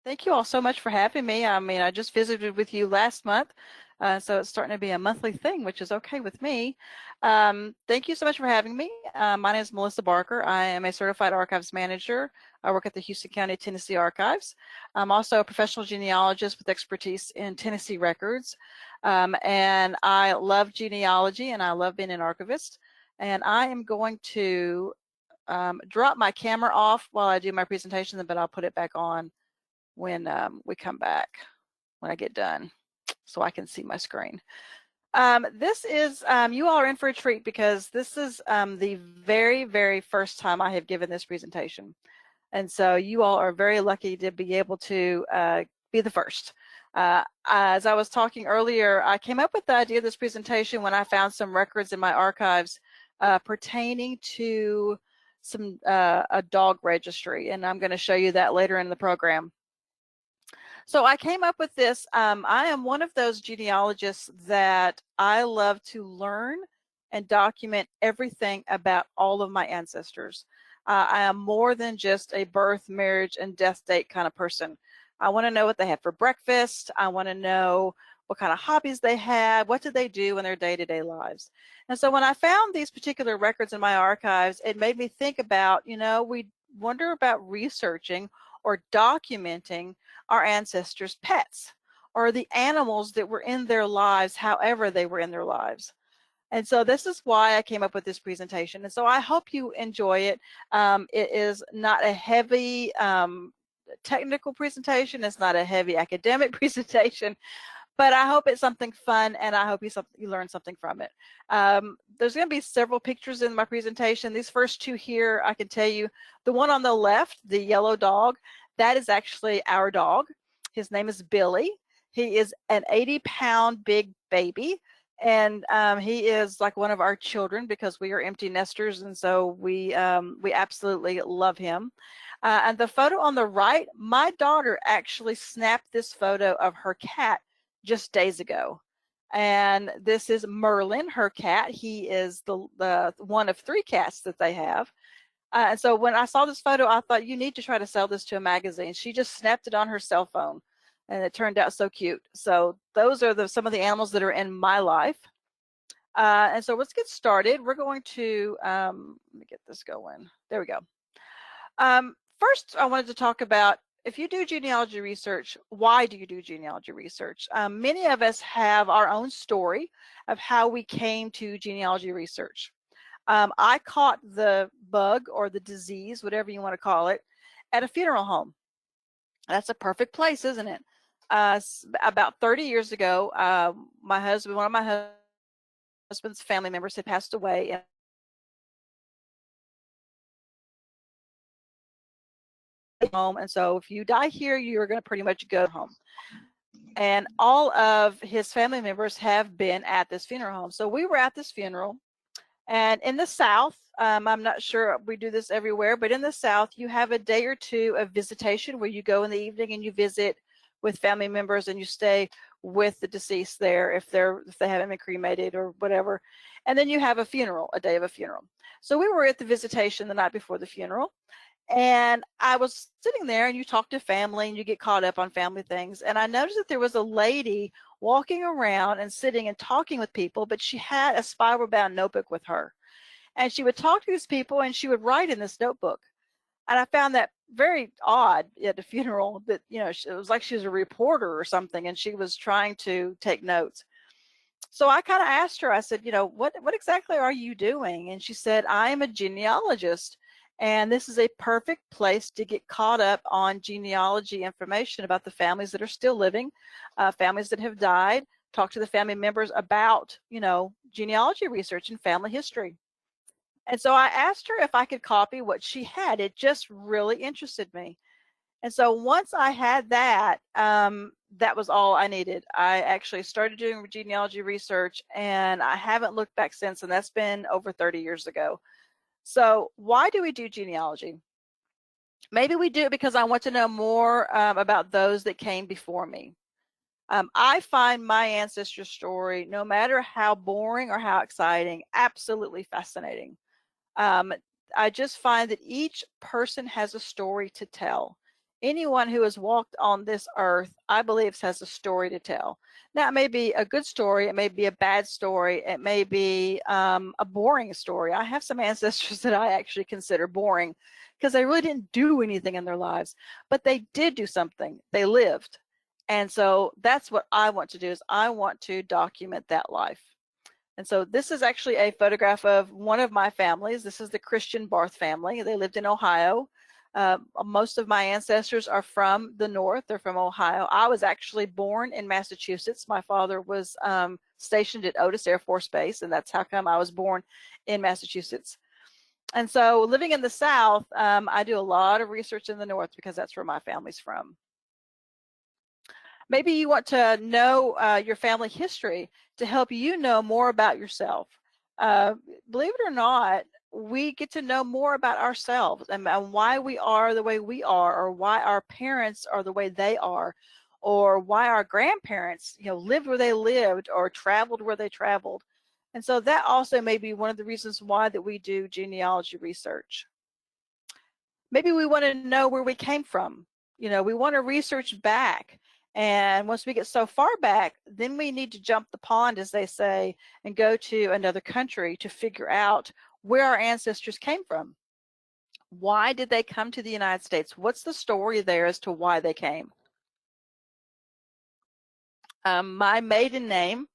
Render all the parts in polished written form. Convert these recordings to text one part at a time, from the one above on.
Thank you all so much for having me. I mean, I just visited with you last month, so it's starting to be a monthly thing, which is okay with me. Thank you so much for having me. My name is Melissa Barker. I am a certified archives manager. I work at the Houston County, Tennessee Archives. I'm also a professional genealogist with expertise in Tennessee records. And I love genealogy and I love being an archivist. And I am going to drop my camera off while I do my presentation, but I'll put it back on when we come back, when I get done, so I can see my screen. This is, you all are in for a treat because this is the very, very first time I have given this presentation. And so you all are very lucky to be able to be the first. As I was talking earlier, I came up with the idea of this presentation when I found some records in my archives pertaining to some a dog registry, and I'm going to show you that later in the program. So I came up with this. I am one of those genealogists that I love to learn and document everything about all of my ancestors. I am more than just a birth, marriage, and death date kind of person. I want to know what they had for breakfast. I want to know what kind of hobbies they had. What did they do in their day-to-day lives? And so when I found these particular records in my archives, it made me think about, you know, we wonder about researching or documenting our ancestors' pets or the animals that were in their lives, however they were in their lives. And so this is why I came up with this presentation. And so I hope you enjoy it. It is not a heavy technical presentation. It's not a heavy academic presentation, but I hope it's something fun, and I hope you learn something from it. There's going to be several pictures in my presentation. These first two here, I can tell you, the one on the left, the yellow dog, that is actually our dog. His name is Billy. He is an 80-pound big baby, and he is like one of our children because we are empty nesters, and so we absolutely love him. And the photo on the right, my daughter actually snapped this photo of her cat just days ago. And this is Merlin, her cat. He is the one of 3 cats that they have. And so when I saw this photo, I thought, you need to try to sell this to a magazine. She just snapped it on her cell phone, and it turned out so cute. So those are some of the animals that are in my life. And so let's get started. We're going to, let me get this going. There we go. First, I wanted to talk about, if you do genealogy research, why do you do genealogy research? Many of us have our own story of how we came to genealogy research. I caught the bug or the disease, whatever you want to call it, at a funeral home. That's a perfect place, isn't it? About 30 years ago, one of my husband's family members had passed away, and home, and so if you die here, you're going to pretty much go home. And all of his family members have been at this funeral home. So we were at this funeral, and in the South, I'm not sure we do this everywhere, but in the South, you have a day or two of visitation where you go in the evening and you visit with family members and you stay with the deceased there if they haven't been cremated or whatever. And then you have a funeral, a day of a funeral. So we were at the visitation the night before the funeral. And I was sitting there, and you talk to family and you get caught up on family things. And I noticed that there was a lady walking around and sitting and talking with people, but she had a spiral bound notebook with her. And she would talk to these people and she would write in this notebook. And I found that very odd at the funeral, that, you know, it was like she was a reporter or something and she was trying to take notes. So I kind of asked her, I said, you know, what exactly are you doing? And she said, I am a genealogist. And this is a perfect place to get caught up on genealogy information about the families that are still living, families that have died, talk to the family members about, you know, genealogy research and family history. And so I asked her if I could copy what she had. It just really interested me. And so once I had that, that was all I needed. I actually started doing genealogy research, and I haven't looked back since, and that's been over 30 years ago. So why do we do genealogy? Maybe we do it because I want to know more about those that came before me. I find my ancestor story, no matter how boring or how exciting, absolutely fascinating. I just find that each person has a story to tell. anyone who has walked on this earth, I believe, has a story to tell. Now, it may be a good story, it may be a bad story, it may be a boring story. I have some ancestors that I actually consider boring because they really didn't do anything in their lives, but they did do something. They lived. And so that's what I want to do, is I want to document that life. And so this is actually a photograph of one of my families. This is the Christian Barth family. They lived in Ohio. Most of my ancestors are from the north. They're from Ohio. I was actually born in Massachusetts. My father was stationed at Otis Air Force Base, and that's how come I was born in Massachusetts. And so living in the South, I do a lot of research in the north because that's where my family's from. Maybe you want to know your family history to help you know more about yourself. Believe it or not, we get to know more about ourselves and why we are the way we are, or why our parents are the way they are, or why our grandparents, lived where they lived or traveled where they traveled. And so that also may be one of the reasons why that we do genealogy research. Maybe we want to know where we came from. We want to research back. And once we get so far back, then we need to jump the pond, as they say, and go to another country to figure out where our ancestors came from. Why did they come to the United States? What's the story there as to why they came? My maiden name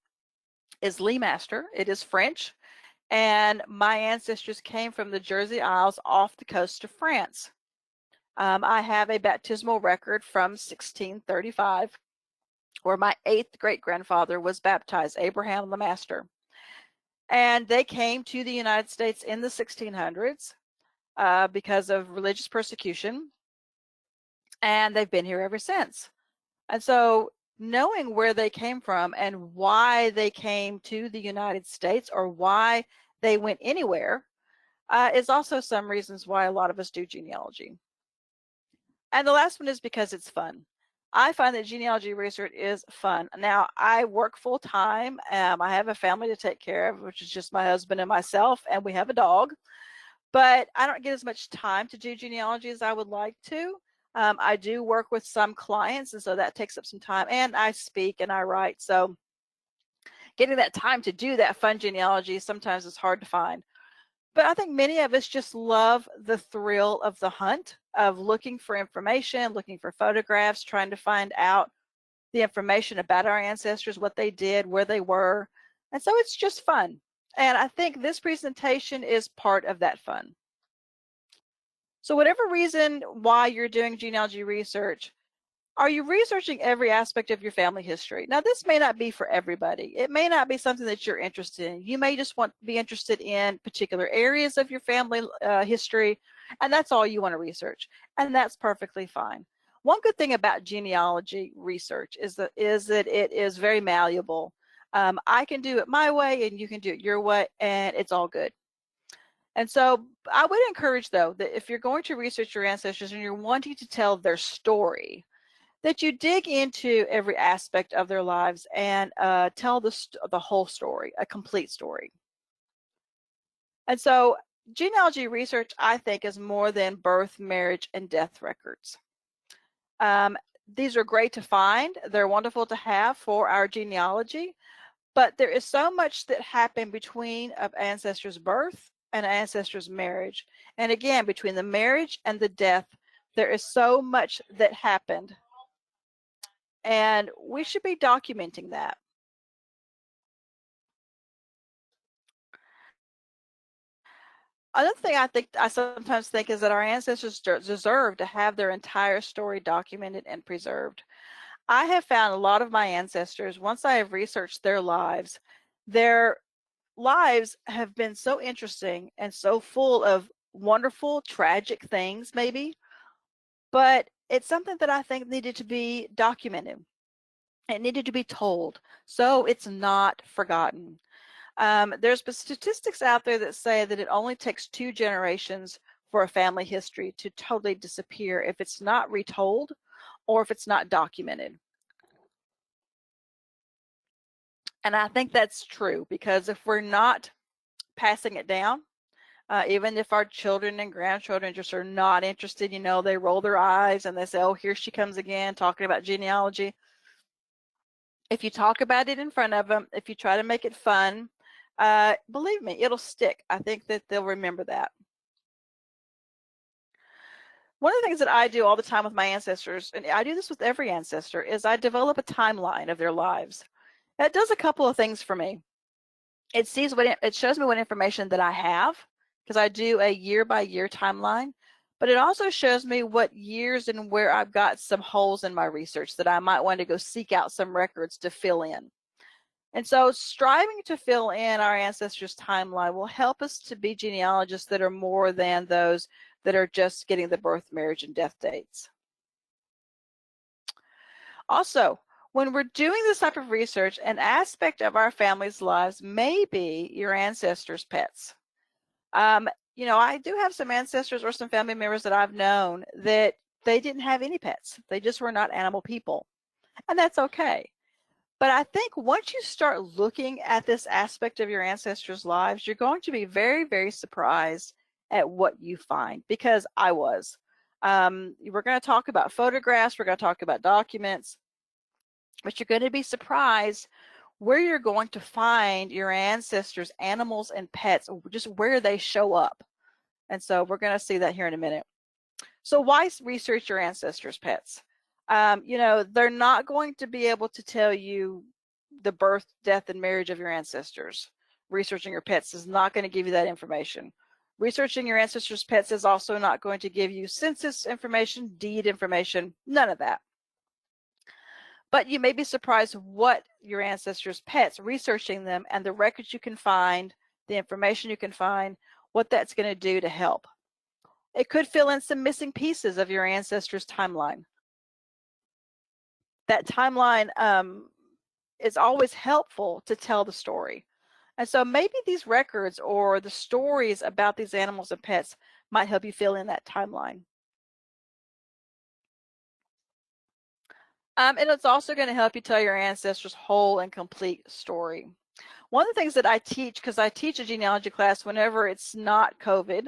is Lee Master. It is French. And my ancestors came from the Jersey Isles off the coast of France. I have a baptismal record from 1635 where my 8th great-grandfather was baptized, Abraham LeMaster. And they came to the United States in the 1600s because of religious persecution, and they've been here ever since. And so knowing where they came from and why they came to the United States, or why they went anywhere, is also some reasons why a lot of us do genealogy. And the last one is because it's fun. I find that genealogy research is fun. Now, I work full time. I have a family to take care of, which is just my husband and myself, and we have a dog. But I don't get as much time to do genealogy as I would like to. I do work with some clients, and so that takes up some time. And I speak and I write. So getting that time to do that fun genealogy sometimes is hard to find. But I think many of us just love the thrill of the hunt, of looking for information, looking for photographs, trying to find out the information about our ancestors, what they did, where they were. And so it's just fun. And I think this presentation is part of that fun. So whatever reason why you're doing genealogy research, are you researching every aspect of your family history? Now, this may not be for everybody. It may not be something that you're interested in. You may just want to be interested in particular areas of your family history, and that's all you want to research, and that's perfectly fine. One good thing about genealogy research is that it is very malleable. I can do it my way, and you can do it your way, and it's all good. And so I would encourage, though, that if you're going to research your ancestors and you're wanting to tell their story, that you dig into every aspect of their lives and tell the whole story, a complete story. And so genealogy research, I think, is more than birth, marriage, and death records. These are great to find. They're wonderful to have for our genealogy, but there is so much that happened between an ancestor's birth and an ancestor's marriage. And again, between the marriage and the death, there is so much that happened. And we should be documenting that. Another thing I sometimes think is that our ancestors deserve to have their entire story documented and preserved. I have found a lot of my ancestors, once I have researched their lives have been so interesting and so full of wonderful, tragic things maybe, but it's something that I think needed to be documented. It needed to be told so it's not forgotten. There's statistics out there that say that it only takes 2 generations for a family history to totally disappear if it's not retold or if it's not documented. And I think that's true, because if we're not passing it down, Even if our children and grandchildren just are not interested, you know, they roll their eyes and they say, oh, here she comes again talking about genealogy. If you talk about it in front of them, if you try to make it fun, believe me, it'll stick. I think that they'll remember that. One of the things that I do all the time with my ancestors, and I do this with every ancestor, is I develop a timeline of their lives. That does a couple of things for me. It shows me what information that I have, because I do a year-by-year timeline, but it also shows me what years and where I've got some holes in my research that I might want to go seek out some records to fill in. And so striving to fill in our ancestors' timeline will help us to be genealogists that are more than those that are just getting the birth, marriage, and death dates. Also, when we're doing this type of research, an aspect of our family's lives may be your ancestors' pets. You know, I do have some ancestors or some family members that I've known that they didn't have any pets. They just were not animal people, and that's okay. But I think once you start looking at this aspect of your ancestors' lives, you're going to be very, very surprised at what you find, because I was. We're going to talk about photographs, we're going to talk about documents, but you're going to be surprised where you're going to find your ancestors' animals and pets, just where they show up. And so we're going to see that here in a minute. So why research your ancestors' pets? You know, they're not going to be able to tell you the birth, death, and marriage of your ancestors. Researching your pets is not going to give you that information. Researching your ancestors' pets is also not going to give you census information, deed information, none of that. But you may be surprised what your ancestors' pets, researching them and the records you can find, the information you can find, what that's going to do to help. It could fill in some missing pieces of your ancestors' timeline. That timeline is always helpful to tell the story. And so maybe these records or the stories about these animals and pets might help you fill in that timeline. And it's also going to help you tell your ancestors' whole and complete story. One of the things that I teach, because I teach a genealogy class whenever it's not COVID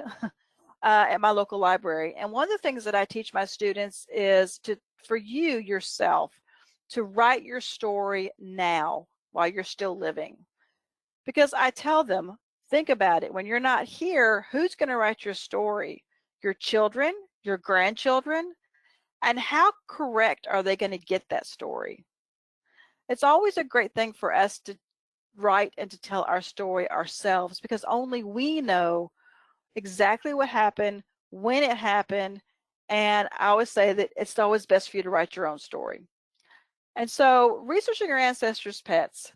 at my local library, and one of the things that I teach my students is for you yourself to write your story now while you're still living. Because I tell them, think about it, when you're not here, who's going to write your story? Your children, your grandchildren, and how correct are they going to get that story? It's always a great thing for us to write and to tell our story ourselves, because only we know exactly what happened, when it happened, and I always say that it's always best for you to write your own story. And so researching your ancestors' pets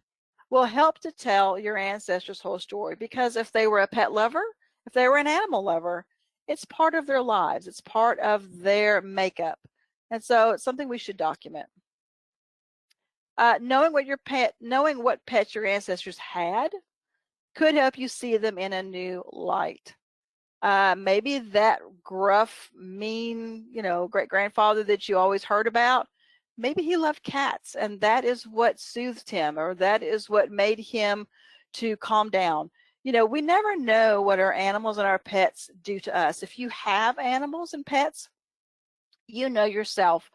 will help to tell your ancestors' whole story, because if they were a pet lover, if they were an animal lover, it's part of their lives, it's part of their makeup. And so it's something we should document. Knowing what pets your ancestors had could help you see them in a new light. Maybe that gruff, mean, you know, great-grandfather that you always heard about, maybe he loved cats, and that is what soothed him, or that is what made him to calm down. You know, we never know what our animals and our pets do to us. If you have animals and pets, you know yourself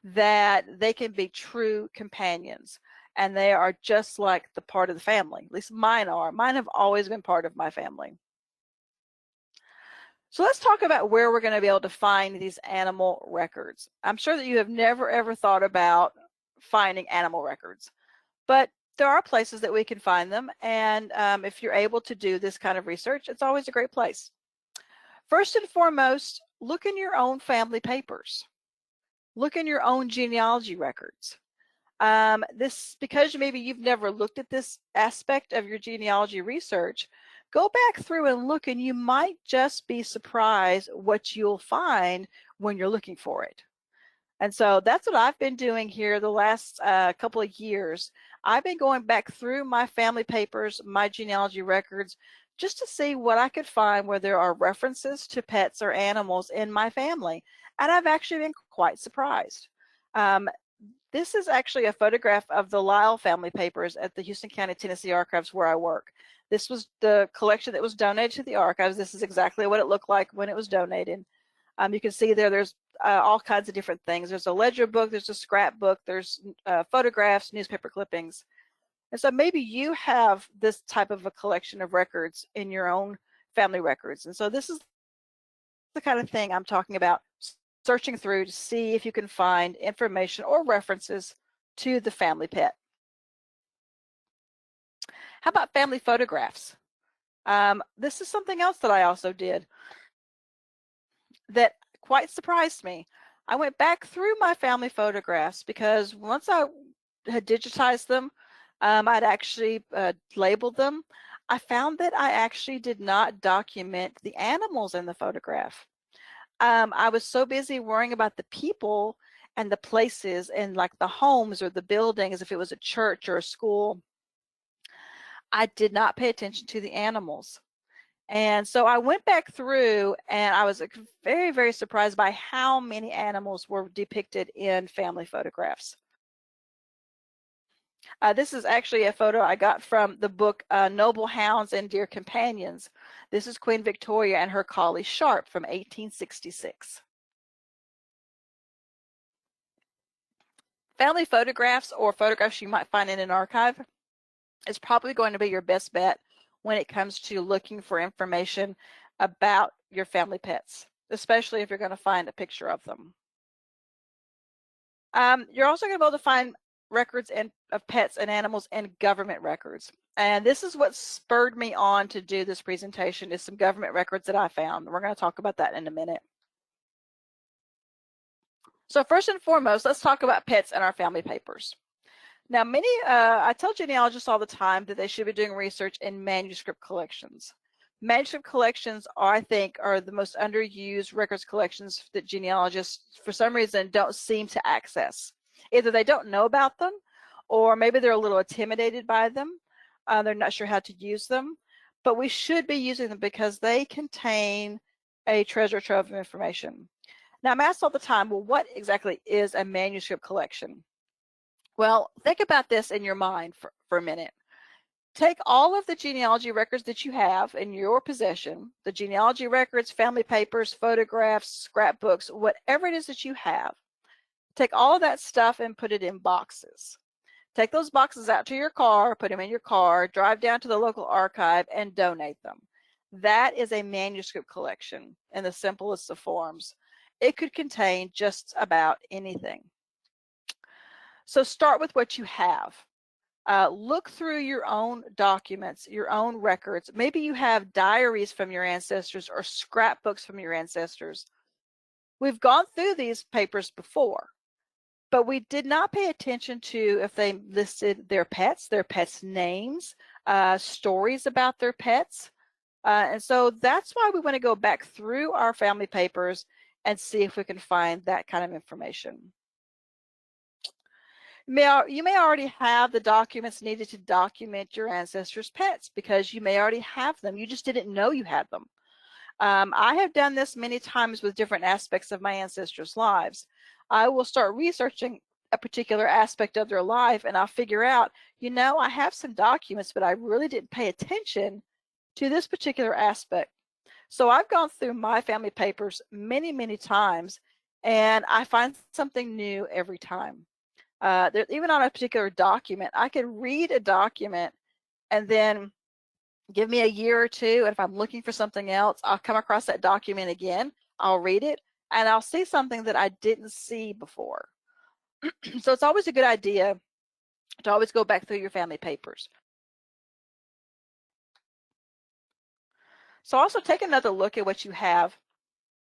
that they can be true companions, and they are just like the part of the family. At least mine are. Mine have always been part of my family. So let's talk about where we're going to be able to find these animal records. I'm sure that you have never ever thought about finding animal records, but there are places that we can find them, and if you're able to do this kind of research, it's always a great place. First and foremost, look in your own family papers. Look in your own genealogy records. Because maybe you've never looked at this aspect of your genealogy research, go back through and look, and you might just be surprised what you'll find when you're looking for it. And so that's what I've been doing here the last couple of years. I've been going back through my family papers, my genealogy records, just to see what I could find where there are references to pets or animals in my family. And I've actually been quite surprised. This is actually a photograph of the Lyle family papers at the Houston County, Tennessee Archives where I work. This was the collection that was donated to the archives. This is exactly what it looked like when it was donated. You can see there's all kinds of different things. There's a ledger book, there's a scrapbook, there's photographs, newspaper clippings. And so maybe you have this type of a collection of records in your own family records. And so this is the kind of thing I'm talking about, searching through to see if you can find information or references to the family pet. How about family photographs? This is something else that I also did that quite surprised me. I went back through my family photographs because once I had digitized them, I'd actually labeled them. I found that I actually did not document the animals in the photograph. I was so busy worrying about the people and the places and like the homes or the buildings, if it was a church or a school, I did not pay attention to the animals. And so I went back through and I was very, very surprised by how many animals were depicted in family photographs. This is actually a photo I got from the book Noble Hounds and Dear Companions. This is Queen Victoria and her collie Sharp from 1866. Family photographs or photographs you might find in an archive is probably going to be your best bet when it comes to looking for information about your family pets, especially if you're going to find a picture of them. You're also going to be able to find records of pets and animals in government records. And this is what spurred me on to do this presentation, is some government records that I found. We're going to talk about that in a minute. So first and foremost, let's talk about pets and our family papers. Now, I tell genealogists all the time that they should be doing research in manuscript collections. Manuscript collections, I think, are the most underused records collections that genealogists, for some reason, don't seem to access. Either they don't know about them, or maybe they're a little intimidated by them. They're not sure how to use them. But we should be using them because they contain a treasure trove of information. Now, I'm asked all the time, well, what exactly is a manuscript collection? Well, think about this in your mind for a minute. Take all of the genealogy records that you have in your possession, the genealogy records, family papers, photographs, scrapbooks, whatever it is that you have. Take all of that stuff and put it in boxes. Take those boxes out to your car, put them in your car, drive down to the local archive and donate them. That is a manuscript collection in the simplest of forms. It could contain just about anything. So start with what you have. Look through your own documents, your own records. Maybe you have diaries from your ancestors or scrapbooks from your ancestors. We've gone through these papers before, but we did not pay attention to if they listed their pets' names, stories about their pets. And so that's why we want to go back through our family papers and see if we can find that kind of information. You may already have the documents needed to document your ancestors' pets because you may already have them. You just didn't know you had them. I have done this many times with different aspects of my ancestors' lives. I will start researching a particular aspect of their life and I'll figure out, you know, I have some documents, but I really didn't pay attention to this particular aspect. So I've gone through my family papers many, many times and I find something new every time. Even on a particular document, I could read a document and then give me a year or two, and if I'm looking for something else, I'll come across that document again, I'll read it, and I'll see something that I didn't see before. So it's always a good idea to always go back through your family papers. So also take another look at what you have.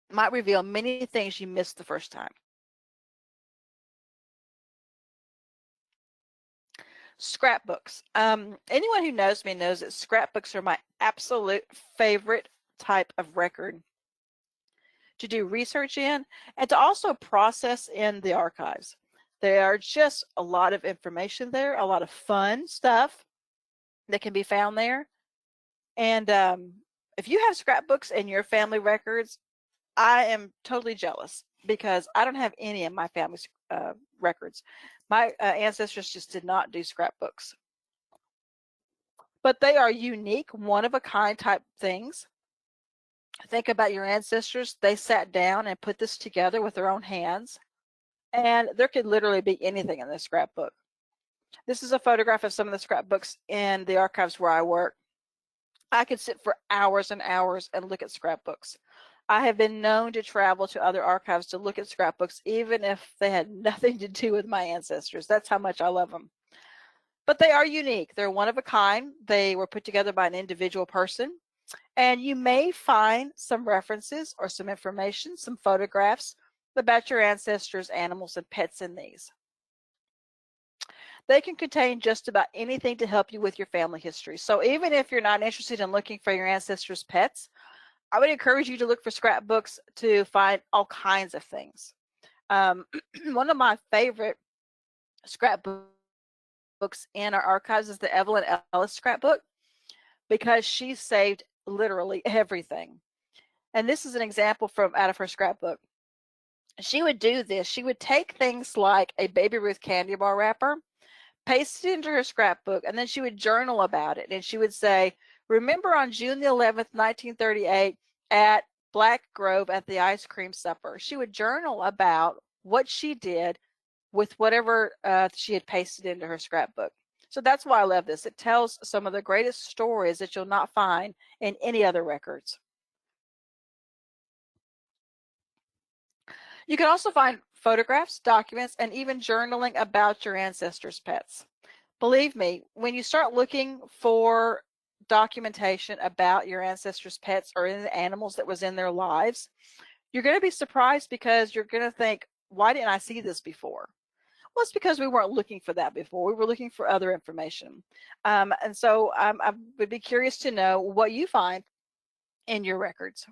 It might reveal many things you missed the first time. Scrapbooks. Anyone who knows me knows that scrapbooks are my absolute favorite type of record to do research in and to also process in the archives. There are just a lot of information there, a lot of fun stuff that can be found there. And if you have scrapbooks in your family records, I am totally jealous because I don't have any in my family's records. My ancestors just did not do scrapbooks. but they are unique, one-of-a-kind type things. Think about your ancestors. They sat down and put this together with their own hands, and there could literally be anything in this scrapbook. This is a photograph of some of the scrapbooks in the archives where I work. I could sit for hours and hours and look at scrapbooks. I have been known to travel to other archives to look at scrapbooks, even if they had nothing to do with my ancestors. That's how much I love them. But they are unique. They're one of a kind. They were put together by an individual person. And you may find some references or some information, some photographs about your ancestors, animals, and pets in these. They can contain just about anything to help you with your family history. So even if you're not interested in looking for your ancestors' pets, I would encourage you to look for scrapbooks to find all kinds of things. One of my favorite scrapbooks in our archives is the Evelyn Ellis scrapbook, because she saved literally everything. And this is an example from out of her scrapbook. She would do this. She would take things like a Baby Ruth candy bar wrapper, paste it into her scrapbook, and then she would journal about it. And she would say, remember on June the 11th, 1938 at Black Grove at the ice cream supper. She would journal about what she did with whatever she had pasted into her scrapbook. So that's why I love this. It tells some of the greatest stories that you'll not find in any other records. You can also find photographs, documents, and even journaling about your ancestors' pets. Believe me, when you start looking for documentation about your ancestors' pets or the animals that was in their lives, you're going to be surprised, because you're going to think, why didn't I see this before? Well, it's because we weren't looking for that before. We were looking for other information. And so I would be curious to know what you find in your records.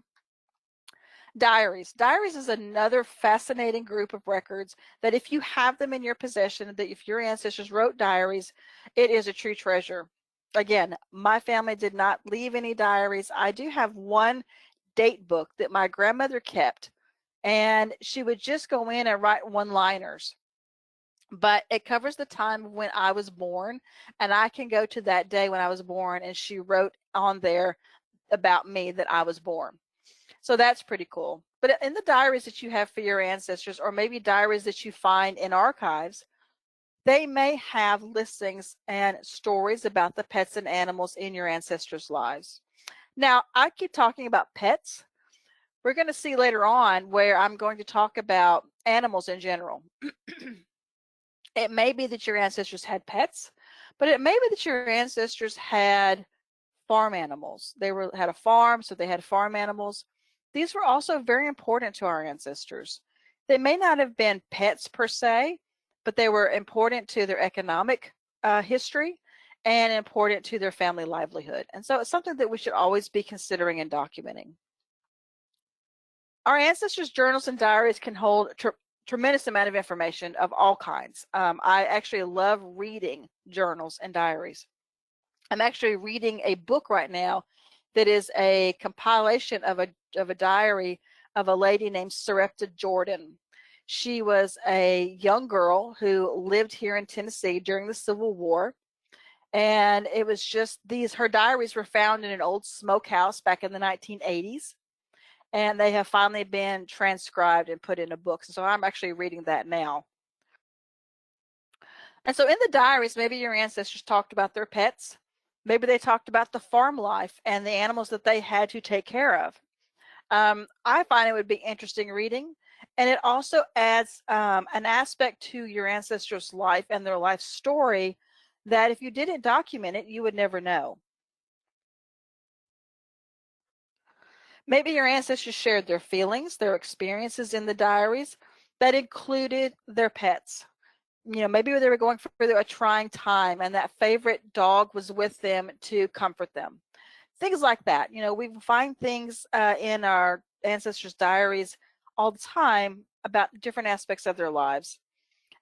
Diaries. Diaries is another fascinating group of records that if you have them in your possession, that if your ancestors wrote diaries, it is a true treasure. Again, my family did not leave any diaries. I do have one date book that my grandmother kept, and she would just go in and write one-liners. But it covers the time when I was born, and I can go to that day when I was born, and she wrote on there about me that I was born. So that's pretty cool. But in the diaries that you have for your ancestors, or maybe diaries that you find in archives, they may have listings and stories about the pets and animals in your ancestors' lives. Now, I keep talking about pets. We're going to see later on where I'm going to talk about animals in general. It may be that your ancestors had pets, but it may be that your ancestors had farm animals. They had a farm, so they had farm animals. These were also very important to our ancestors. They may not have been pets per se, but they were important to their economic history and important to their family livelihood. And so it's something that we should always be considering and documenting. Our ancestors' journals and diaries can hold tremendous amount of information of all kinds. I actually love reading journals and diaries. I'm actually reading a book right now that is a compilation of a diary of a lady named Sarepta Jordan. She was a young girl who lived here in Tennessee during the Civil War. And it was just her diaries were found in an old smokehouse back in the 1980s. And they have finally been transcribed and put in a book. So I'm actually reading that now. And so in the diaries, maybe your ancestors talked about their pets. Maybe they talked about the farm life and the animals that they had to take care of. I find it would be interesting reading. And it also adds an aspect to your ancestors' life and their life story that if you didn't document it, you would never know. Maybe your ancestors shared their feelings, their experiences in the diaries that included their pets. You know, maybe they were going through a trying time and that favorite dog was with them to comfort them. Things like that. You know, we find things in our ancestors' diaries all the time about different aspects of their lives.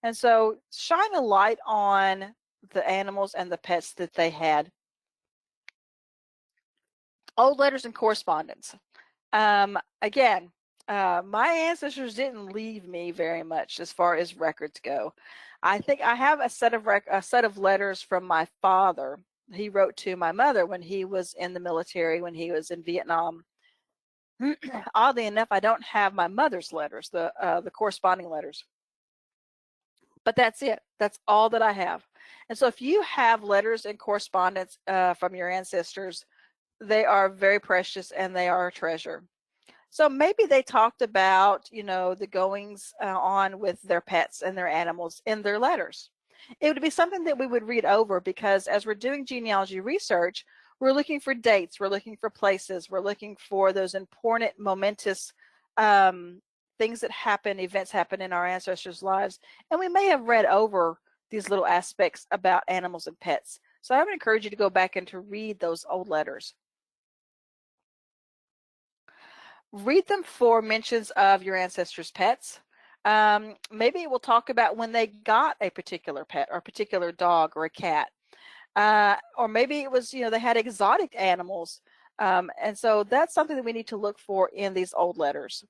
And so shine a light on the animals and the pets that they had. Old letters and correspondence. Again, my ancestors didn't leave me very much as far as records go. I think I have a set of letters from my father he wrote to my mother when he was in the military, when he was in Vietnam. Oddly enough, I don't have my mother's letters, the corresponding letters. But that's it. That's all that I have. And so if you have letters and correspondence from your ancestors, they are very precious and they are a treasure. So maybe they talked about, you know, the goings on with their pets and their animals in their letters. It would be something that we would read over, because as we're doing genealogy research, we're looking for dates, we're looking for places, we're looking for those important, momentous things that happen, events happen in our ancestors' lives. And we may have read over these little aspects about animals and pets. So I would encourage you to go back and to read those old letters. Read them for mentions of your ancestors' pets. Maybe it will talk about when they got a particular pet or a particular dog or a cat. Or maybe it was, you know, they had exotic animals. And so that's something that we need to look for in these old letters.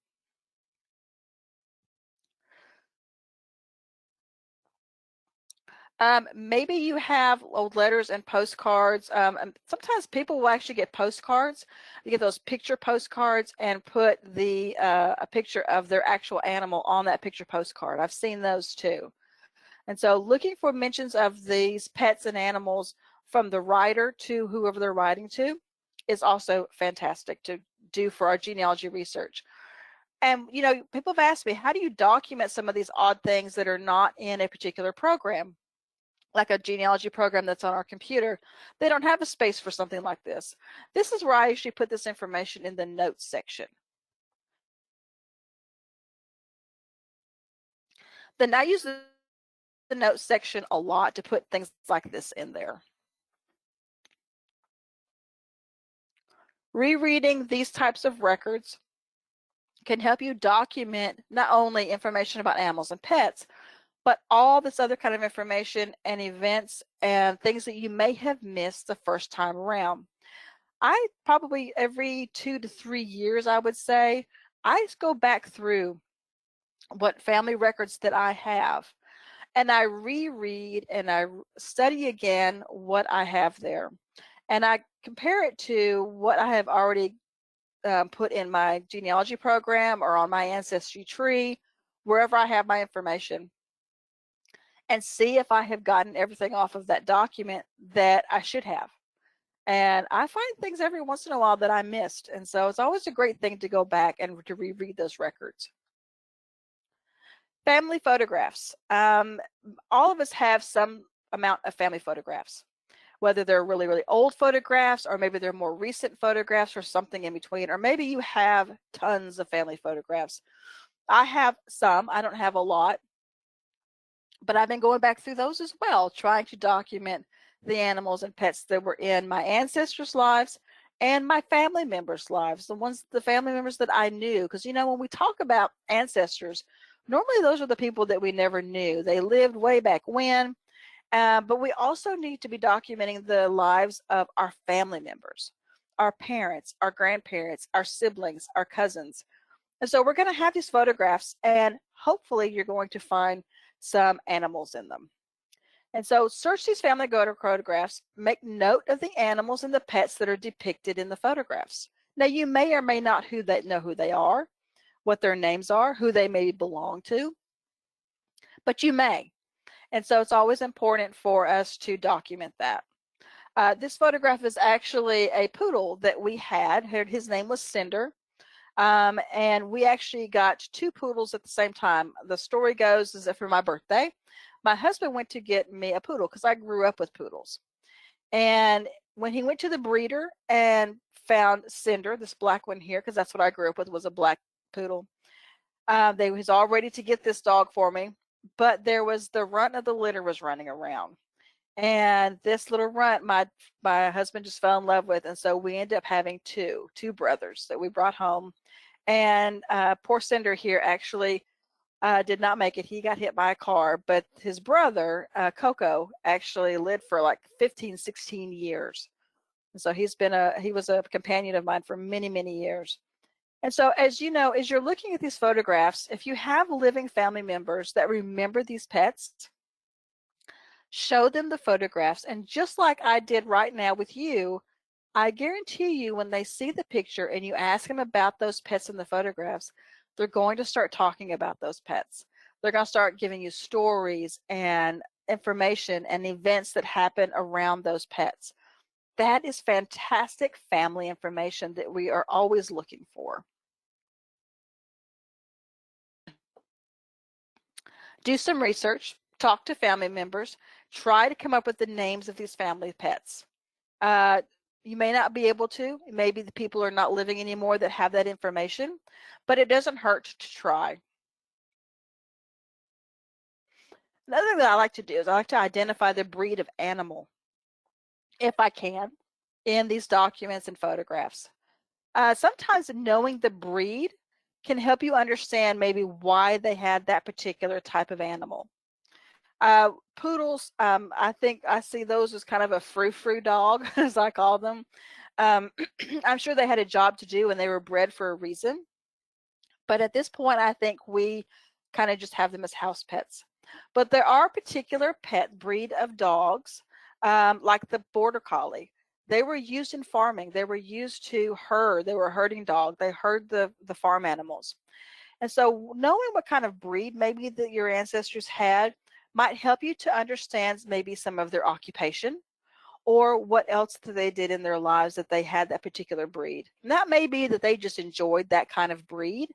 Maybe you have old letters and postcards. And sometimes people will actually get postcards. You get those picture postcards and put a picture of their actual animal on that picture postcard. I've seen those too. And so looking for mentions of these pets and animals from the writer to whoever they're writing to is also fantastic to do for our genealogy research. And, you know, people have asked me, how do you document some of these odd things that are not in a particular program? Like a genealogy program that's on our computer, they don't have a space for something like this. This is where I usually put this information in the notes section. Then I use the notes section a lot to put things like this in there. Rereading these types of records can help you document not only information about animals and pets, but all this other kind of information and events and things that you may have missed the first time around. I probably every 2 to 3 years, I would say, I just go back through what family records that I have, and I reread and I study again what I have there. And I compare it to what I have already put in my genealogy program or on my ancestry tree, wherever I have my information, and see if I have gotten everything off of that document that I should have. And I find things every once in a while that I missed. And so it's always a great thing to go back and to reread those records. Family photographs. All of us have some amount of family photographs, whether they're really, really old photographs, or maybe they're more recent photographs, or something in between, or maybe you have tons of family photographs. I have some, I don't have a lot, but I've been going back through those as well, trying to document the animals and pets that were in my ancestors' lives and my family members' lives, the family members that I knew. Because, you know, when we talk about ancestors, normally those are the people that we never knew. They lived way back when, but we also need to be documenting the lives of our family members, our parents, our grandparents, our siblings, our cousins. And so we're going to have these photographs, and hopefully you're going to find some animals in them. And so search these family photographs, make note of the animals and the pets that are depicted in the photographs. Now, you may or may not know who they are, what their names are, who they may belong to, but you may. And so it's always important for us to document that. This photograph is actually a poodle that we had. His name was Cinder. And we actually got 2 poodles at the same time. The story goes is that for my birthday, my husband went to get me a poodle because I grew up with poodles. And when he went to the breeder and found Cinder, this black one here, because that's what I grew up with, was a black poodle, they was all ready to get this dog for me, but there was the runt of the litter was running around. And this little runt, my husband just fell in love with, and so we ended up having two brothers that we brought home. And poor Cinder here actually did not make it. He got hit by a car, but his brother, Coco, actually lived for like 15, 16 years. And so he was a companion of mine for many, many years. And so, as you know, as you're looking at these photographs, if you have living family members that remember these pets, show them the photographs, and just like I did right now with you, I guarantee you when they see the picture and you ask them about those pets in the photographs, they're going to start talking about those pets. They're going to start giving you stories and information and events that happen around those pets. That is fantastic family information that we are always looking for. Do some research, talk to family members, try to come up with the names of these family pets. You may not be able to, maybe the people are not living anymore that have that information, but it doesn't hurt to try. Another thing that I like to do is I like to identify the breed of animal, if I can, in these documents and photographs. Sometimes knowing the breed can help you understand maybe why they had that particular type of animal. Poodles, I think I see those as kind of a frou-frou dog, as I call them. I'm sure they had a job to do and they were bred for a reason. But at this point, I think we kind of just have them as house pets. But there are particular pet breed of dogs, like the Border Collie. They were used in farming. They were used to herd. They were a herding dog. They herd the farm animals. And so knowing what kind of breed maybe that your ancestors had might help you to understand maybe some of their occupation or what else that they did in their lives that they had that particular breed. And that may be that they just enjoyed that kind of breed.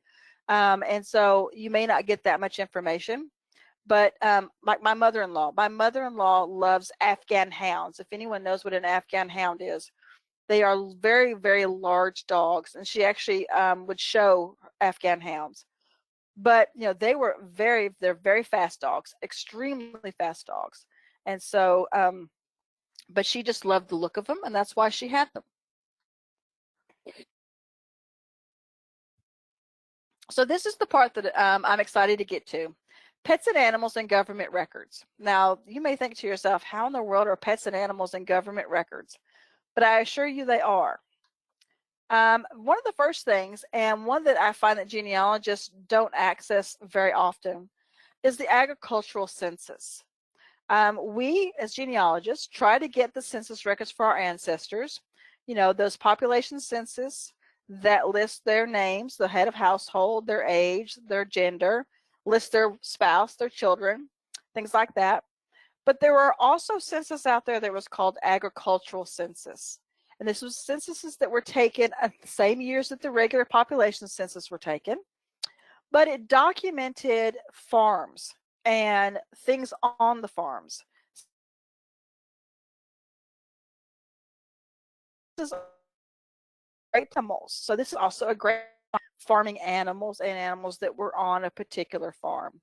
And so you may not get that much information. But like my mother-in-law loves Afghan hounds. If anyone knows what an Afghan hound is, they are very, very large dogs. And she actually would show Afghan hounds. But you know, they're very fast dogs, extremely fast dogs. And so, but she just loved the look of them, and that's why she had them. So this is the part that I'm excited to get to. Pets and animals in government records. Now, you may think to yourself, how in the world are pets and animals in government records? But I assure you they are. One of the first things, and one that I find that genealogists don't access very often, is the agricultural census. We, as genealogists, try to get the census records for our ancestors. You know, those population census that list their names, the head of household, their age, their gender, list their spouse, their children, things like that. But there were also census out there that was called agricultural census. And this was censuses that were taken at the same years that the regular population census were taken, but it documented farms and things on the farms. This is great animals. So this is also a great farming animals and animals that were on a particular farm.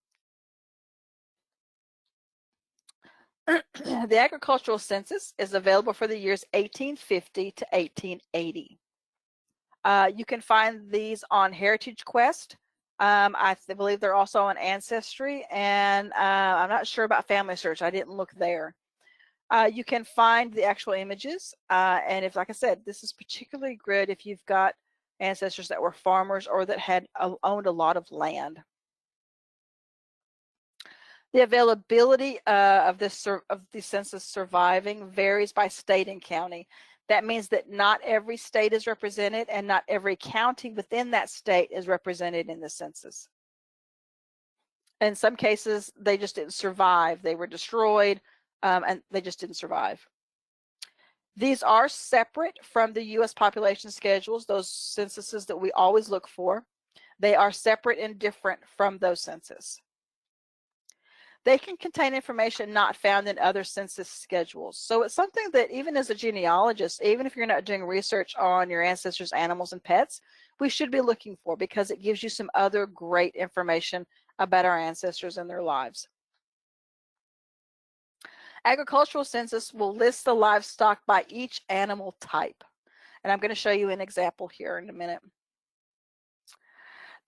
The agricultural census is available for the years 1850 to 1880. You can find these on Heritage Quest. I believe they're also on Ancestry, and I'm not sure about Family Search. I didn't look there. You can find the actual images, and if, like I said, this is particularly good if you've got ancestors that were farmers or that had owned a lot of land. The availability of the census surviving varies by state and county. That means that not every state is represented and not every county within that state is represented in the census. In some cases, they just didn't survive. They were destroyed, and they just didn't survive. These are separate from the U.S. population schedules, those censuses that we always look for. They are separate and different from those censuses. They can contain information not found in other census schedules. So it's something that even as a genealogist, even if you're not doing research on your ancestors' animals and pets, we should be looking for, because it gives you some other great information about our ancestors and their lives. Agricultural census will list the livestock by each animal type. And I'm going to show you an example here in a minute.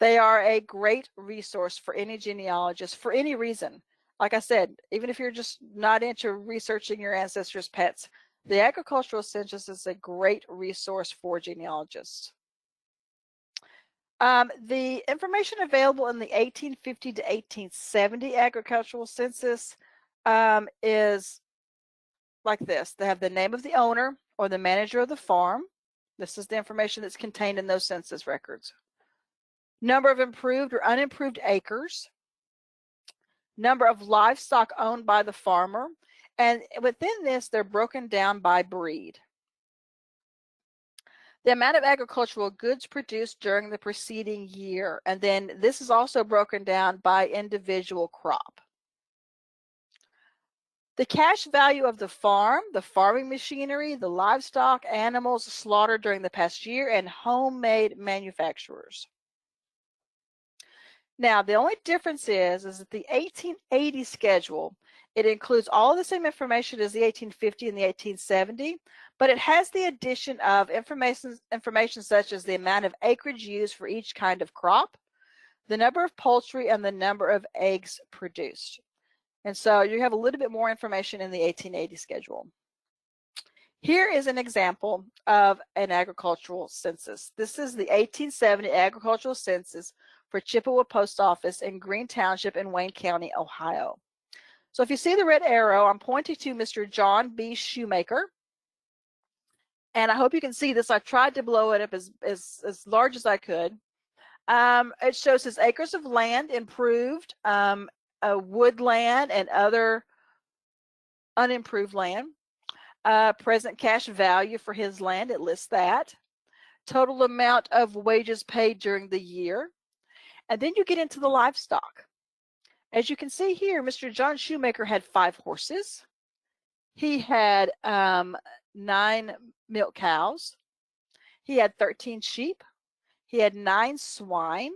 They are a great resource for any genealogist for any reason. Like I said, even if you're just not into researching your ancestors' pets, the agricultural census is a great resource for genealogists. The information available in the 1850 to 1870 agricultural census is like this. They have the name of the owner or the manager of the farm. This is the information that's contained in those census records. Number of improved or unimproved acres, number of livestock owned by the farmer, and within this, they're broken down by breed. The amount of agricultural goods produced during the preceding year, and then this is also broken down by individual crop. The cash value of the farm, the farming machinery, the livestock, animals slaughtered during the past year, and homemade manufacturers. Now, the only difference is that the 1880 schedule, it includes all the same information as the 1850 and the 1870, but it has the addition of information such as the amount of acreage used for each kind of crop, the number of poultry, and the number of eggs produced. And so you have a little bit more information in the 1880 schedule. Here is an example of an agricultural census. This is the 1870 agricultural census for Chippewa Post Office in Green Township in Wayne County, Ohio. So if you see the red arrow, I'm pointing to Mr. John B. Shoemaker. And I hope you can see this. I tried to blow it up as large as I could. It shows his acres of land improved, woodland and other unimproved land. Present cash value for his land, it lists that. Total amount of wages paid during the year. And then you get into the livestock. As you can see here, Mr. John Shoemaker had 5 horses. He had 9 milk cows. He had 13 sheep. He had 9 swine,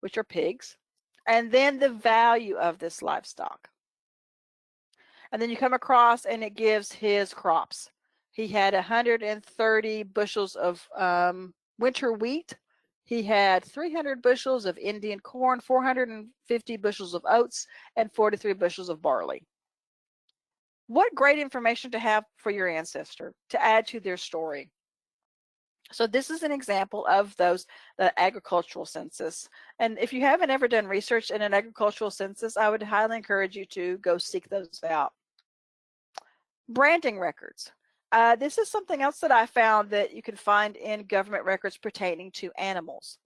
which are pigs. And then the value of this livestock. And then you come across and it gives his crops. He had 130 bushels of winter wheat. He had 300 bushels of Indian corn, 450 bushels of oats, and 43 bushels of barley. What great information to have for your ancestor to add to their story. So this is an example of the agricultural census. And if you haven't ever done research in an agricultural census, I would highly encourage you to go seek those out. Branding records. This is something else that I found that you can find in government records pertaining to animals.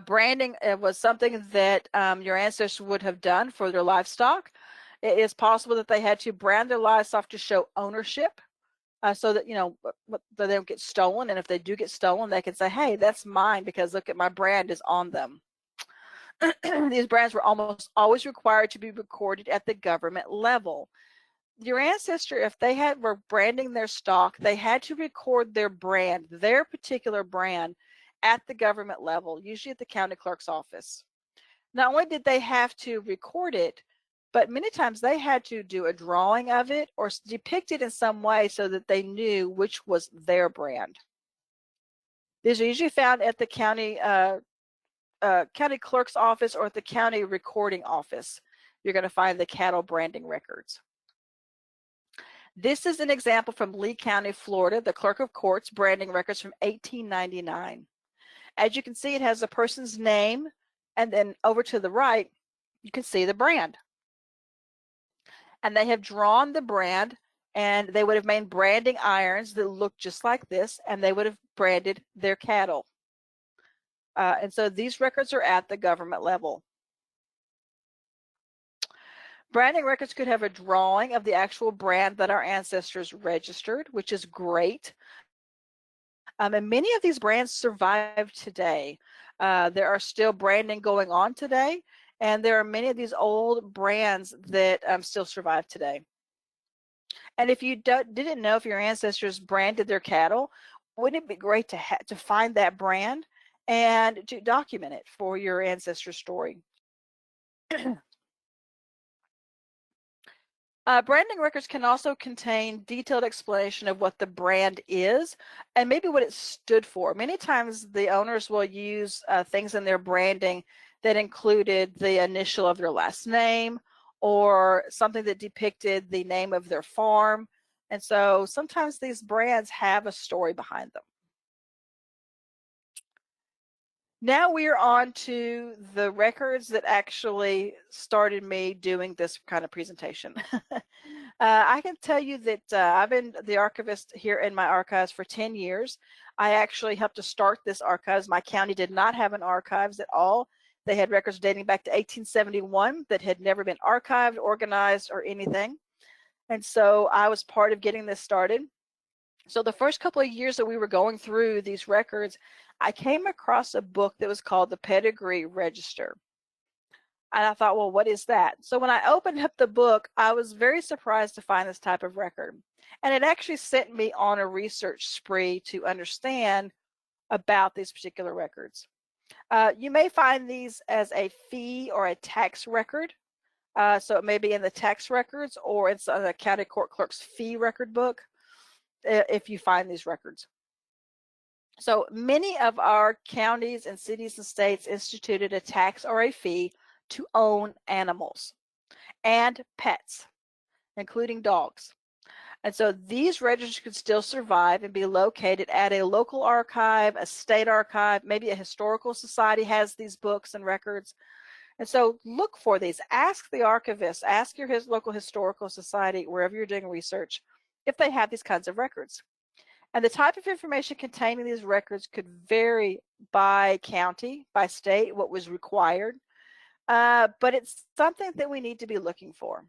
Branding was something that your ancestors would have done for their livestock. It is possible that they had to brand their livestock to show ownership so that, they don't get stolen. And if they do get stolen, they can say, hey, that's mine because look at my brand is on them. These brands were almost always required to be recorded at the government level. Your ancestor, if they were branding their stock, they had to record their brand, their particular brand, at the government level, usually at the county clerk's office. Not only did they have to record it, but many times they had to do a drawing of it or depict it in some way so that they knew which was their brand. These are usually found at the county clerk's office or at the county recording office. You're going to find the cattle branding records. This is an example from Lee County, Florida, the clerk of courts branding records from 1899. As you can see, it has a person's name, and then over to the right, you can see the brand. And they have drawn the brand, and they would have made branding irons that look just like this, and they would have branded their cattle. And so these records are at the government level. Branding records could have a drawing of the actual brand that our ancestors registered, which is great. And many of these brands survive today. There are still branding going on today, and there are many of these old brands that still survive today. And if you didn't know if your ancestors branded their cattle, wouldn't it be great to find that brand and to document it for your ancestor story? Branding records can also contain detailed explanation of what the brand is and maybe what it stood for. Many times the owners will use things in their branding that included the initial of their last name or something that depicted the name of their farm. And so sometimes these brands have a story behind them. Now we are on to the records that actually started me doing this kind of presentation. I can tell you that I've been the archivist here in my archives for 10 years. I actually helped to start this archives. My county did not have an archives at all. They had records dating back to 1871 that had never been archived, organized, or anything. And so I was part of getting this started. So the first couple of years that we were going through these records, I came across a book that was called the Pedigree Register. And I thought, well, what is that? So when I opened up the book, I was very surprised to find this type of record. And it actually sent me on a research spree to understand about these particular records. You may find these as a fee or a tax record. So it may be in the tax records, or it's a county court clerk's fee record book if you find these records. So many of our counties and cities and states instituted a tax or a fee to own animals and pets, including dogs. And so these registers could still survive and be located at a local archive, a state archive, maybe a historical society has these books and records. And so look for these. Ask the archivist, ask your local historical society, wherever you're doing research, if they have these kinds of records. And the type of information contained in these records could vary by county, by state, what was required. But it's something that we need to be looking for.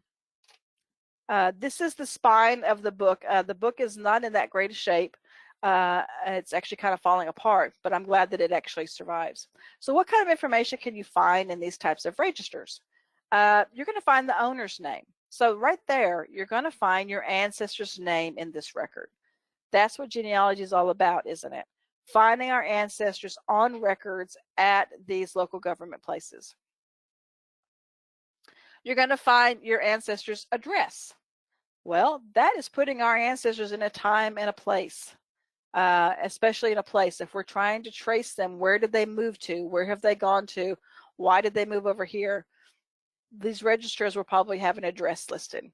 This is the spine of the book. The book is not in that great a shape. It's actually kind of falling apart, but I'm glad that it actually survives. So what kind of information can you find in these types of registers? You're going to find the owner's name. So right there, you're going to find your ancestor's name in this record. That's what genealogy is all about, isn't it? Finding our ancestors on records at these local government places. You're going to find your ancestors' address. Well, that is putting our ancestors in a time and a place, especially in a place. If we're trying to trace them, where did they move to? Where have they gone to? Why did they move over here? These registers will probably have an address listed.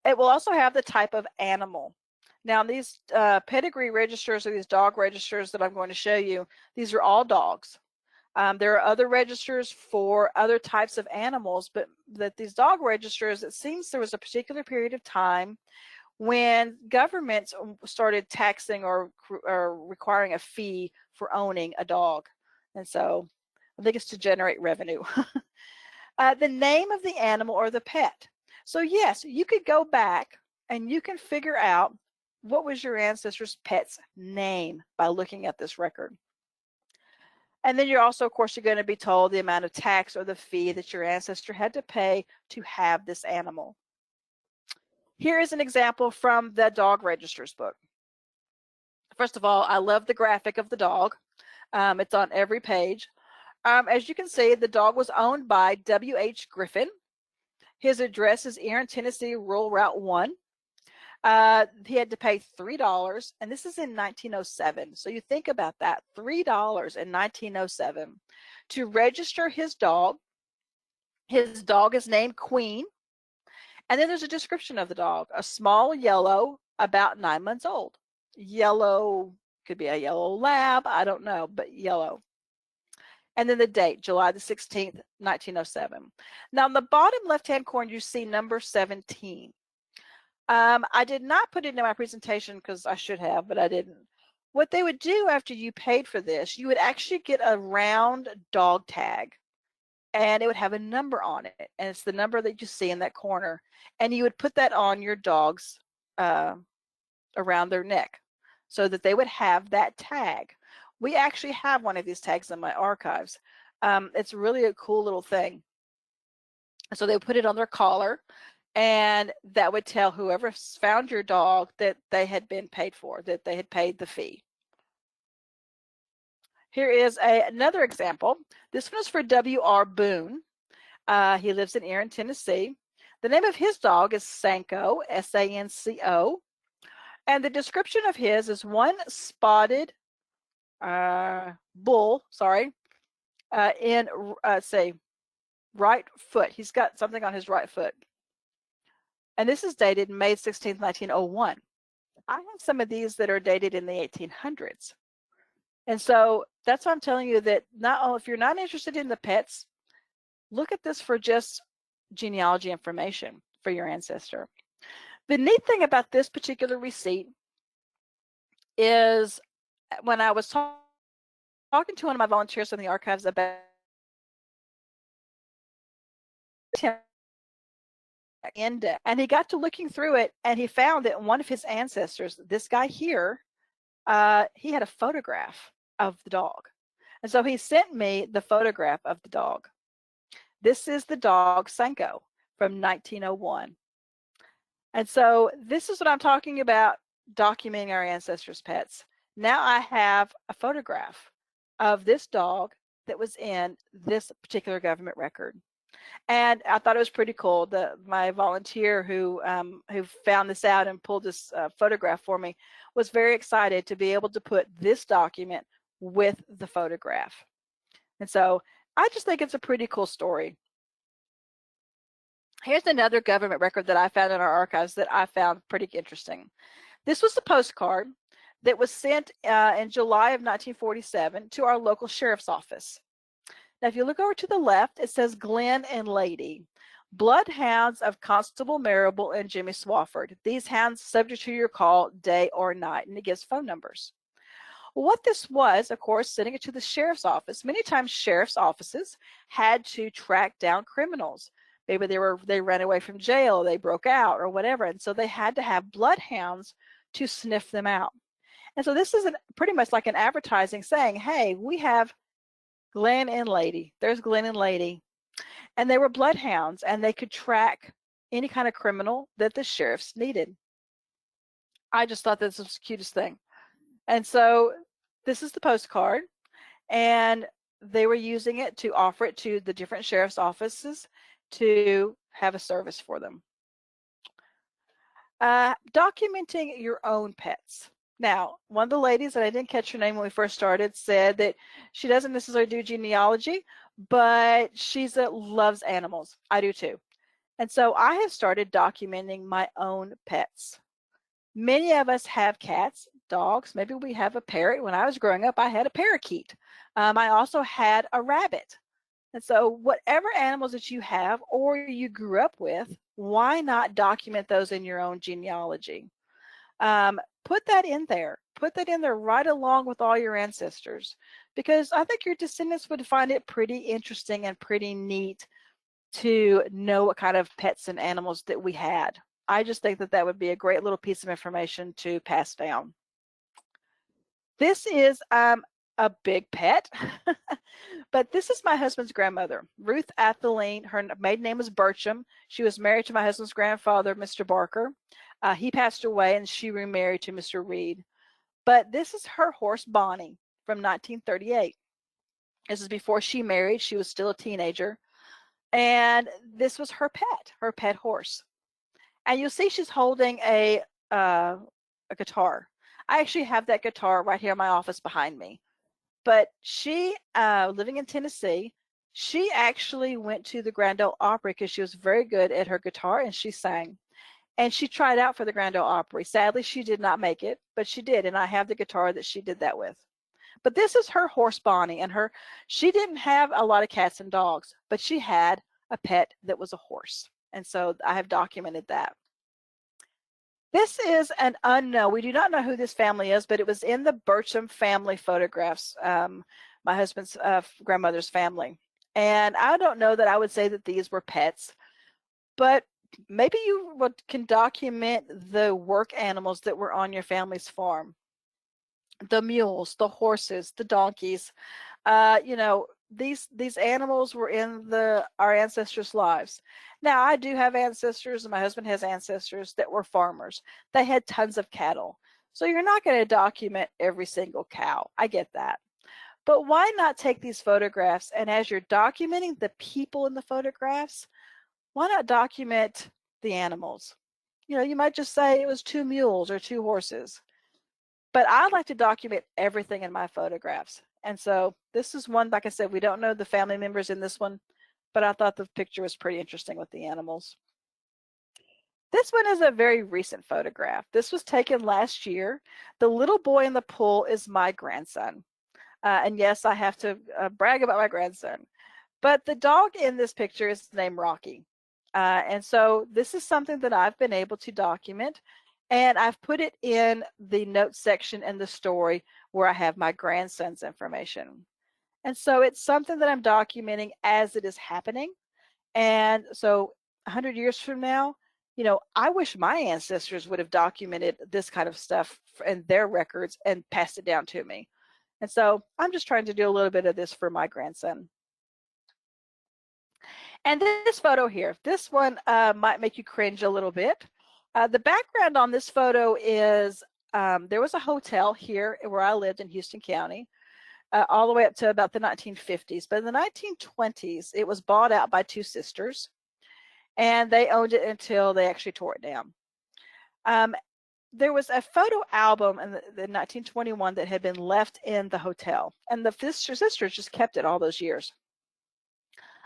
It will also have the type of animal. Now, these pedigree registers, or these dog registers that I'm going to show you, these are all dogs. There are other registers for other types of animals, but these dog registers, it seems there was a particular period of time when governments started taxing or requiring a fee for owning a dog. And so I think it's to generate revenue. The name of the animal or the pet. So yes, you could go back and you can figure out what was your ancestor's pet's name by looking at this record. And then you're also, of course, you're going to be told the amount of tax or the fee that your ancestor had to pay to have this animal. Here is an example from the dog register's book. First of all, I love the graphic of the dog. It's on every page. As you can see, the dog was owned by W.H. Griffin. His address is Erin, Tennessee, Rural Route 1. He had to pay $3, and this is in 1907. So you think about that, $3 in 1907 to register his dog. His dog is named Queen. And then there's a description of the dog, a small yellow, about 9 months old. Yellow, could be a yellow lab, I don't know, but yellow. And then the date, July the 16th, 1907. Now, in the bottom left-hand corner, you see number 17. I did not put it in my presentation because I should have, but I didn't. What they would do after you paid for this, you would actually get a round dog tag, and it would have a number on it, and it's the number that you see in that corner, and you would put that on your dogs around their neck so that they would have that tag. We actually have one of these tags in my archives. It's really a cool little thing. So they put it on their collar, and that would tell whoever found your dog that they had been paid for, that they had paid the fee. Here is another example. This one is for W.R. Boone. He lives in Erin, Tennessee. The name of his dog is Sanko, S-A-N-C-O. And the description of his is one spotted bull, in, say, right foot. He's got something on his right foot. And this is dated May 16, 1901. I have some of these that are dated in the 1800s. And so That's why I'm telling you that not only if you're not interested in the pets, look at this for just genealogy information for your ancestor. The neat thing about this particular receipt is when I was talking to one of my volunteers in the archives about him, and he got to looking through it, and he found that one of his ancestors, this guy here, he had a photograph of the dog. And so he sent me the photograph of the dog. This is the dog Sanko from 1901. And so this is what I'm talking about, documenting our ancestors' pets. Now I have a photograph of this dog that was in this particular government record. And I thought it was pretty cool. My volunteer who found this out and pulled this photograph for me was very excited to be able to put this document with the photograph. And so I just think it's a pretty cool story. Here's another government record that I found in our archives that I found pretty interesting. This was the postcard that was sent in July of 1947 to our local sheriff's office. Now, if you look over to the left, it says Glenn and Lady, bloodhounds of Constable Marable and Jimmy Swafford. These hounds subject to your call day or night, and it gives phone numbers. What this was, of course, sending it to the sheriff's office. Many times sheriff's offices had to track down criminals. Maybe they ran away from jail, they broke out or whatever, and so they had to have bloodhounds to sniff them out. And so this is pretty much like an advertising saying, hey, we have Glenn and Lady. There's Glenn and Lady. And they were bloodhounds, and they could track any kind of criminal that the sheriffs needed. I just thought this was the cutest thing. And so this is the postcard, and they were using it to offer it to the different sheriff's offices to have a service for them. Documenting your own pets. Now, one of the ladies, and I didn't catch her name when we first started, said that she doesn't necessarily do genealogy, but she loves animals. I do too. And so I have started documenting my own pets. Many of us have cats, dogs. Maybe we have a parrot. When I was growing up, I had a parakeet. I also had a rabbit. And so whatever animals that you have or you grew up with, why not document those in your own genealogy? Put that in there. Put that in there right along with all your ancestors, because I think your descendants would find it pretty interesting and pretty neat to know what kind of pets and animals that we had. I just think that that would be a great little piece of information to pass down. This is a big pet, but this is my husband's grandmother, Ruth Athelene. Her maiden name was Bertram. She was married to my husband's grandfather, Mr. Barker. He passed away, and she remarried to Mr. Reed. But this is her horse, Bonnie, from 1938. This is before she married. She was still a teenager. And this was her pet horse. And you'll see she's holding a guitar. I actually have that guitar right here in my office behind me. But she, living in Tennessee, she actually went to the Grand Ole Opry because she was very good at her guitar and she sang. And she tried out for the Grand Ole Opry. Sadly, she did not make it, but she did. And I have the guitar that she did that with. But this is her horse, Bonnie. And she didn't have a lot of cats and dogs, but she had a pet that was a horse. And so I have documented that. This is an unknown. We do not know who this family is, but it was in the Bertram family photographs, my husband's grandmother's family. And I don't know that I would say that these were pets, but maybe you can document the work animals that were on your family's farm. The mules, the horses, the donkeys, you know, these animals were in our ancestors' lives. Now, I do have ancestors, and my husband has ancestors that were farmers. They had tons of cattle. So you're not going to document every single cow. I get that. But why not take these photographs, and as you're documenting the people in the photographs, why not document the animals? You know, you might just say it was 2 mules or 2 horses. But I like to document everything in my photographs. And so this is one, like I said, we don't know the family members in this one, but I thought the picture was pretty interesting with the animals. This one is a very recent photograph. This was taken last year. The little boy in the pool is my grandson. And yes, I have to brag about my grandson. But the dog in this picture is named Rocky. And so this is something that I've been able to document, and I've put it in the notes section in the story where I have my grandson's information. And so it's something that I'm documenting as it is happening. And so 100 years from now, you know, I wish my ancestors would have documented this kind of stuff in their records and passed it down to me. And so I'm just trying to do a little bit of this for my grandson. And this photo here, this one might make you cringe a little bit. The background on this photo is there was a hotel here where I lived in Houston County all the way up to about the 1950s. But in the 1920s, it was bought out by two sisters, and they owned it until they actually tore it down. There was a photo album in the 1921 that had been left in the hotel, and the sisters just kept it all those years.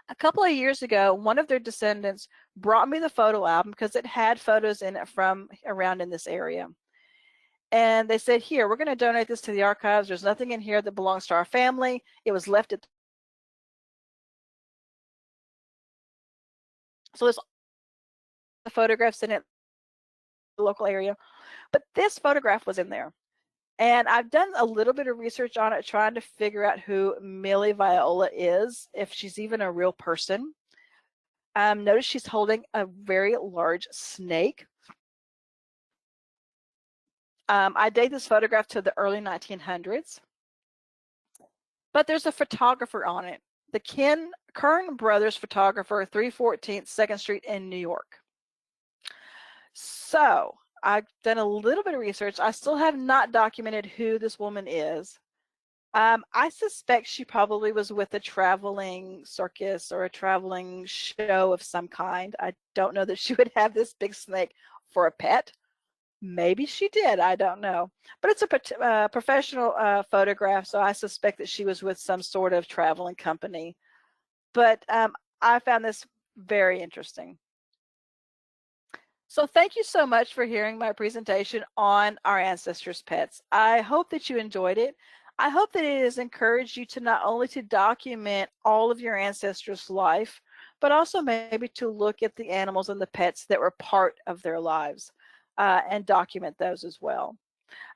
A couple of years ago, one of their descendants brought me the photo album because it had photos in it from around in this area. And they said, here, we're going to donate this to the archives. There's nothing in here that belongs to our family. It was left at so there's the photographs in it, the local area. But this photograph was in there. And I've done a little bit of research on it, trying to figure out who Millie Viola is, if she's even a real person. Notice she's holding a very large snake. I date this photograph to the early 1900s. But there's a photographer on it, the Kern Brothers photographer, 314 2nd Street in New York. So I've done a little bit of research. I still have not documented who this woman is. I suspect she probably was with a traveling circus or a traveling show of some kind. I don't know that she would have this big snake for a pet. Maybe she did, I don't know. But it's a professional photograph, so I suspect that she was with some sort of traveling company. But I found this very interesting. So thank you so much for hearing my presentation on our ancestors' pets. I hope that you enjoyed it. I hope that it has encouraged you to not only to document all of your ancestors' life, but also maybe to look at the animals and the pets that were part of their lives and document those as well.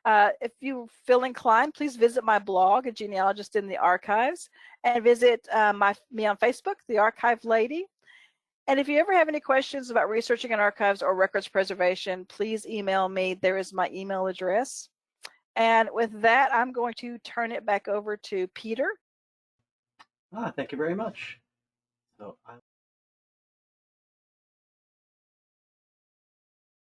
If you feel inclined, please visit my blog, A Genealogist in the Archives, and visit me on Facebook, The Archive Lady. And if you ever have any questions about researching in archives or records preservation, please email me. There is my email address. And with that, I'm going to turn it back over to Peter. Thank you very much. So